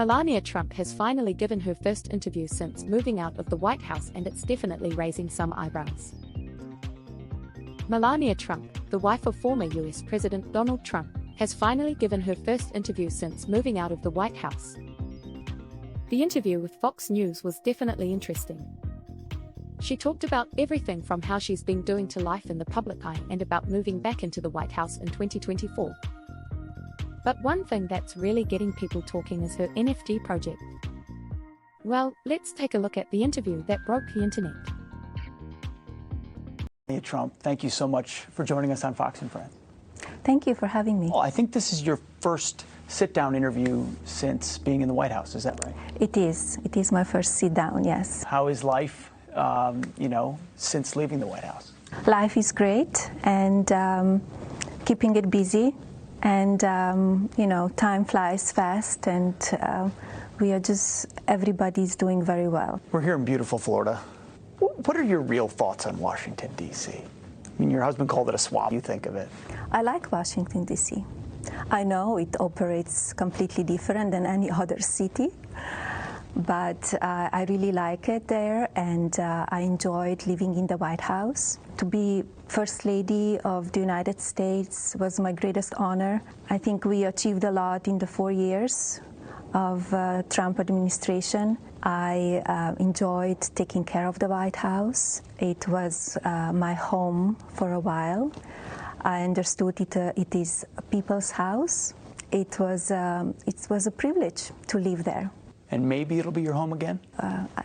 Melania Trump has finally given her first interview since moving out of the White House, and it's definitely raising some eyebrows. Melania Trump, the wife of former US President Donald Trump, has finally given her first interview since moving out of the White House. The interview with Fox News was definitely interesting. She talked about everything from how she's been doing to life in the public eye and about moving back into the White House in 2024. But one thing that's really getting people talking is her NFT project. Well, let's take a look at the interview that broke the internet. Melania Trump, thank you so much for joining us on Fox and Friends. Thank you for having me. Well, I think this is your first sit-down interview since being in the White House, is that right? It is. It is my first sit-down, yes. How is life, since leaving the White House? Life is great, and keeping it busy. And, time flies fast, and everybody's doing very well. We're here in beautiful Florida. What are your real thoughts on Washington, D.C.? I mean, your husband called it a swamp. You think of it? I like Washington, D.C. I know it operates completely different than any other city, but I really like it there, and I enjoyed living in the White House. To be First Lady of the United States was my greatest honor. I think we achieved a lot in the 4 years of Trump administration. I enjoyed taking care of the White House. It was my home for a while. I understood it is a people's house. It was a privilege to live there. And maybe it'll be your home again?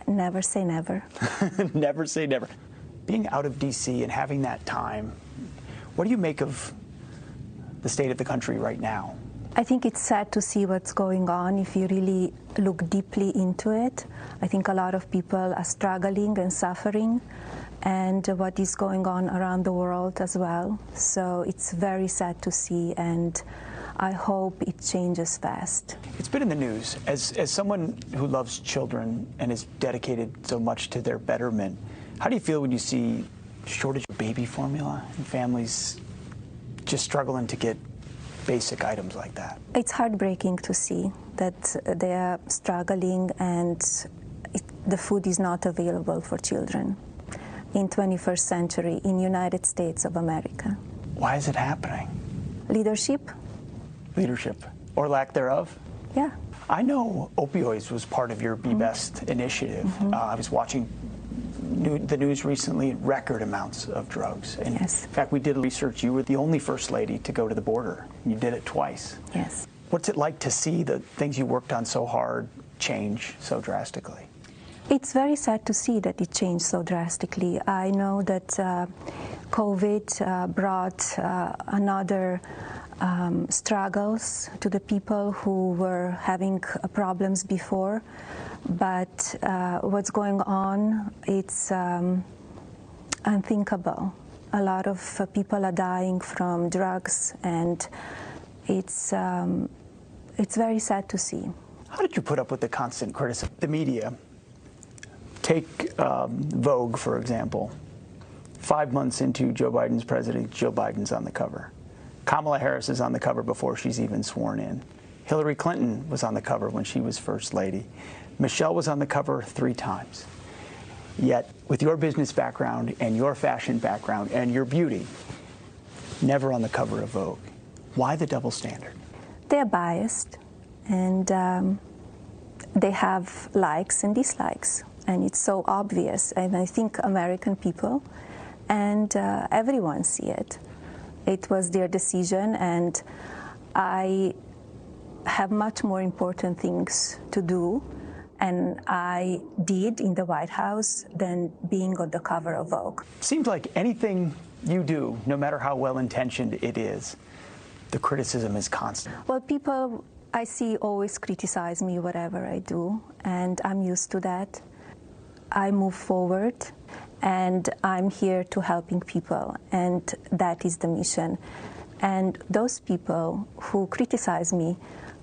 Never say never. Never say never. Being out of D.C. and having that time, what do you make of the state of the country right now? I think it's sad to see what's going on if you really look deeply into it. I think a lot of people are struggling and suffering, and what is going on around the world as well. So it's very sad to see, and I hope it changes fast. It's been in the news. As someone who loves children and is dedicated so much to their betterment, how do you feel when you see shortage of baby formula and families just struggling to get basic items like that? It's heartbreaking to see that they are struggling and the food is not available for children in 21st century in United States of America. Why is it happening? Leadership. Leadership, or lack thereof? Yeah. I know opioids was part of your Be Best initiative. I was watching the news recently, record amounts of drugs. And yes. In fact, we did research. You were the only First Lady to go to the border. You did it twice. Yes. What's it like to see the things you worked on so hard change so drastically? It's very sad to see that it changed so drastically. I know that COVID brought another struggles to the people who were having problems before, but what's going on, it's unthinkable. A lot of people are dying from drugs, and it's very sad to see. How did you put up with the constant criticism? The media, take Vogue, for example. 5 months into Joe Biden's presidency, Joe Biden's on the cover. Kamala Harris is on the cover before she's even sworn in. Hillary Clinton was on the cover when she was First Lady. Michelle was on the cover 3 times. Yet, with your business background and your fashion background and your beauty, never on the cover of Vogue. Why the double standard? They're biased, and they have likes and dislikes, and it's so obvious. And I think American people and everyone see it. It was their decision, and I have much more important things to do, and I did in the White House than being on the cover of Vogue. Seems like anything you do, no matter how well-intentioned it is, the criticism is constant. Well, people I see always criticize me whatever I do, and I'm used to that. I move forward, and I'm here to helping people, and that is the mission. And those people who criticize me,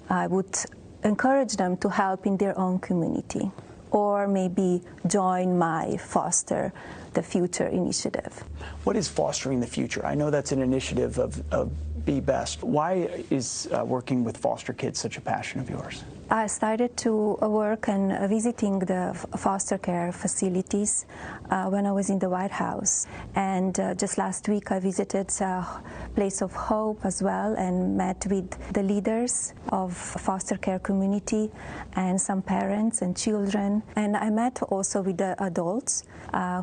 I would encourage them to help in their own community, or maybe join my Foster the Future initiative. What is Fostering the Future? I know that's an initiative of Be Best. Why is working with foster kids such a passion of yours? I started to work and visiting the foster care facilities when I was in the White House. And just last week I visited a Place of Hope as well and met with the leaders of foster care community and some parents and children. And I met also with the adults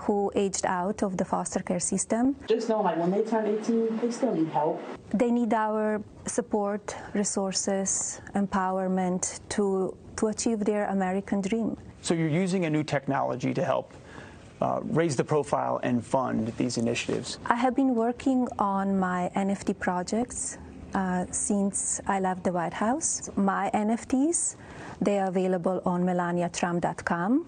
who aged out of the foster care system. Just know, like, when they turn 18, they still need help. They need our support, resources, empowerment to achieve their American dream. So you're using a new technology to help raise the profile and fund these initiatives. I have been working on my NFT projects since I left the White House. My NFTs, they are available on melaniatrump.com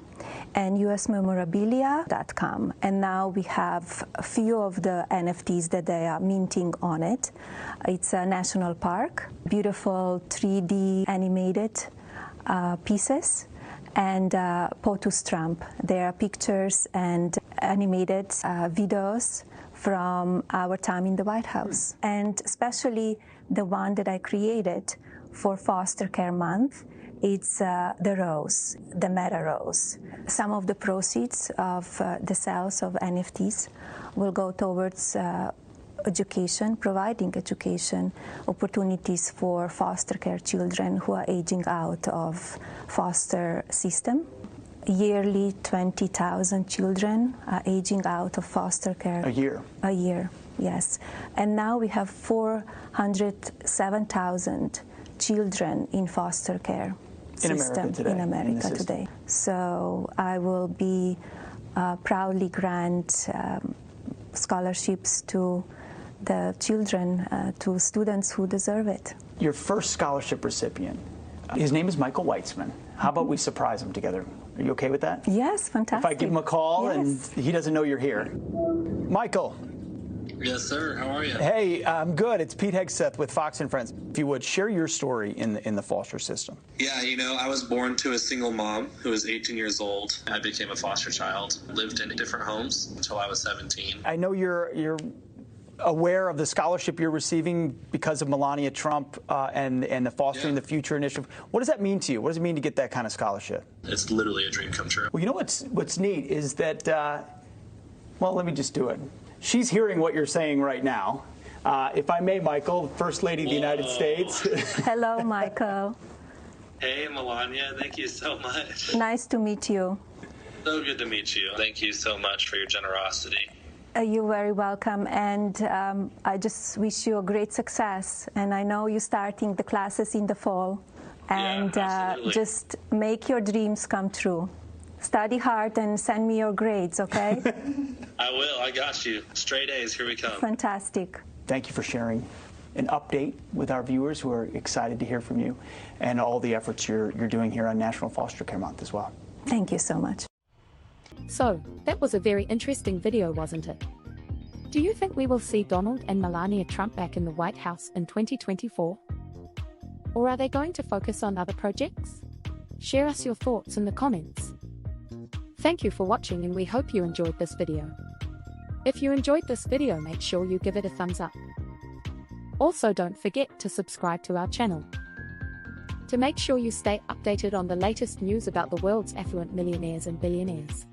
and usmemorabilia.com. And now we have a few of the NFTs that they are minting on it. It's a national park, beautiful 3D animated pieces, and POTUS Trump. There are pictures and animated videos from our time in the White House. And especially the one that I created for Foster Care Month, it's the rose, the meta rose. Some of the proceeds of the sales of NFTs will go towards education, providing education opportunities for foster care children who are aging out of foster system. Yearly, 20,000 children are aging out of foster care. A year? A year, yes. And now we have 407,000 children in foster care system in America today. So I will be proudly grant scholarships to the children, to students who deserve it. Your first scholarship recipient, his name is Michael Weitzman. How about we surprise him together? Are you okay with that? Yes, fantastic. If I give him a call Yes. and he doesn't know you're here. Michael. Yes, sir. How are you? Hey, I'm good. It's Pete Hegseth with Fox and Friends. If you would, share your story in the foster system. Yeah, I was born to a single mom who was 18 years old. I became a foster child, lived in different homes until I was 17. I know you're aware of the scholarship you're receiving because of Melania Trump and the Fostering the Future initiative. What does that mean to you? What does it mean to get that kind of scholarship? It's literally a dream come true. Well, you know what's neat is that, well, let me just do it. She's hearing what you're saying right now. If I may, Michael, First Lady of the United States. Hello, Michael. Hey, Melania. Thank you so much. Nice to meet you. So good to meet you. Thank you so much for your generosity. You're very welcome, and I just wish you a great success. And I know you're starting the classes in the fall, and just make your dreams come true. Study hard and send me your grades, okay? I will. I got you. Straight A's. Here we come. Fantastic. Thank you for sharing an update with our viewers who are excited to hear from you and all the efforts you're doing here on National Foster Care Month as well. Thank you so much. So, that was a very interesting video, wasn't it? Do you think we will see Donald and Melania Trump back in the White House in 2024? Or are they going to focus on other projects? Share us your thoughts in the comments. Thank you for watching, and we hope you enjoyed this video. If you enjoyed this video, make sure you give it a thumbs up. Also, don't forget to subscribe to our channel to make sure you stay updated on the latest news about the world's affluent millionaires and billionaires.